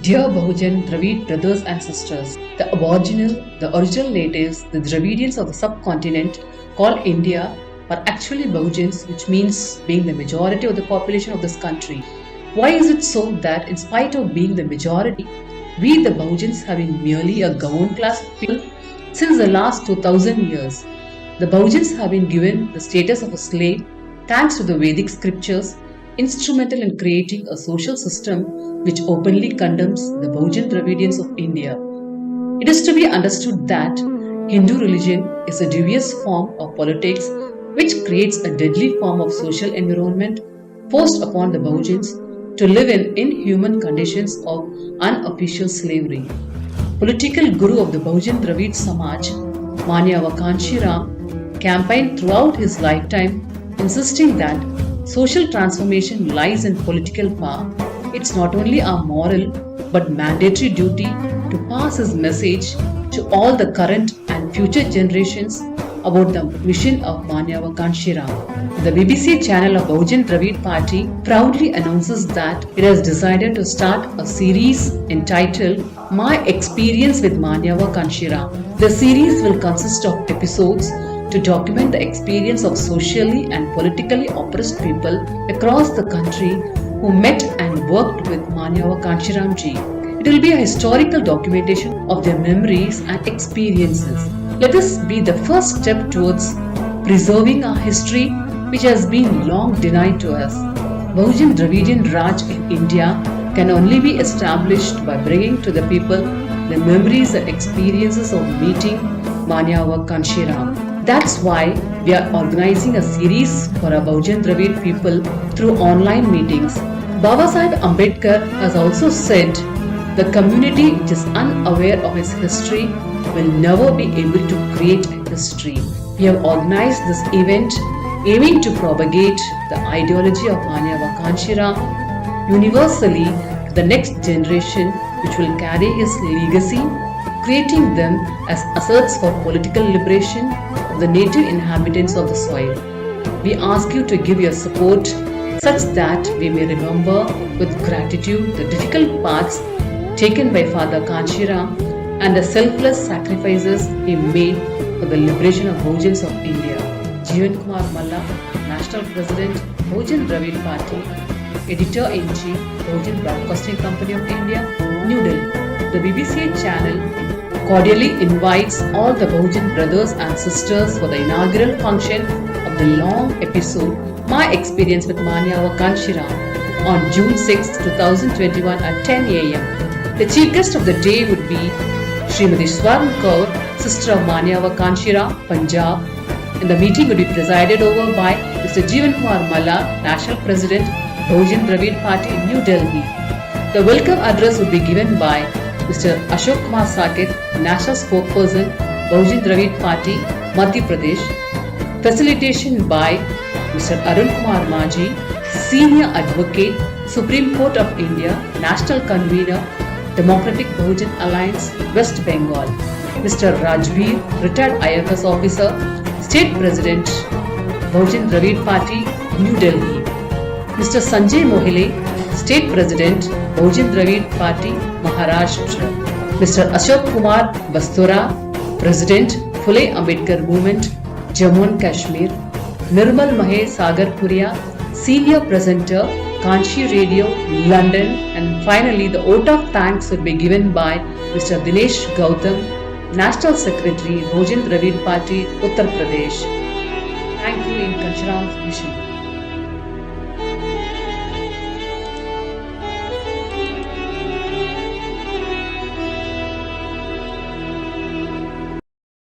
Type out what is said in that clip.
Dear Bahujan Dravid brothers and sisters, the original natives, the Dravidians of the subcontinent called India are actually Bahujans, which means being the majority of the population of this country. Why is it so that in spite of being the majority, we the Bahujans have been merely a governed class of people since the last 2000 years? The Bahujans have been given the status of a slave thanks to the Vedic scriptures, instrumental in creating a social system which openly condemns the Bahujan Dravidians of India. It is to be understood that Hindu religion is a dubious form of politics which creates a deadly form of social environment forced upon the Bahujans to live in inhuman conditions of unofficial slavery. Political guru of the Bahujan Dravid Samaj, Manyava Kanshiram, campaigned throughout his lifetime insisting that social transformation lies in political power. It's not only our moral but mandatory duty to pass his message to all the current and future generations about the mission of Manyava Kanshiram. The BBC channel of Bahujan Dravid Party proudly announces that it has decided to start a series entitled My Experience with Manyava Kanshiram. The series will consist of episodes to document the experience of socially and politically oppressed people across the country who met and worked with Manyava Kanshiram ji. It will be a historical documentation of their memories and experiences. Let this be the first step towards preserving our history which has been long denied to us. Bahujan Dravidian Raj in India can only be established by bringing to the people the memories and experiences of meeting Manyava Kanshiram. That's why we are organizing a series for our Bahujan Dravid people through online meetings. Babasaheb Ambedkar has also said the community which is unaware of its history will never be able to create a history. We have organized this event aiming to propagate the ideology of Manyava Kanshiram universally to the next generation which will carry his legacy, creating them as assets for political liberation of the native inhabitants of the soil. We ask you to give your support such that we may remember with gratitude the difficult paths taken by Father Kanshiram and the selfless sacrifices he made for the liberation of Bahujans of India. Jeevan Kumar Malla, National President, Bahujan Dravid Party, Editor-in-Chief, Bahujan Broadcasting Company of India, New Delhi. The BBC channel cordially invites all the Bahujan brothers and sisters for the inaugural function of the long episode My Experience with Manyava Kanshiram on June 6, 2021 at 10 a.m. The chief guest of the day would be Srimati Swarn Kaur, sister of Manyava Kanshiram, Punjab, and the meeting would be presided over by Mr. Jeevan Kumar Malla, National President, Bahujan Dravid Party in New Delhi. The welcome address would be given by Mr. Ashok Kumar Saket, National Spokesperson, Bahujan Dravid Party, Madhya Pradesh. Facilitation by Mr. Arun Kumar Maji, Senior Advocate, Supreme Court of India, National Convener, Democratic Bahujan Alliance, West Bengal. Mr. Rajveer, Retired IFS Officer, State President, Bahujan Dravid Party, New Delhi. Mr. Sanjay Mohile, State President, Bahujan Dravid Party, Maharashtra. Mr. Ashok Kumar Bastura, President, Phule Ambedkar Movement, Jammu and Kashmir. Nirmal Mahesh Sagarpuria, Senior Presenter, Kanchi Radio, London. And finally, the vote of thanks will be given by Mr. Dinesh Gautam, National Secretary, Bahujan Dravid Party, Uttar Pradesh. Thank you in Kanshiram's mission.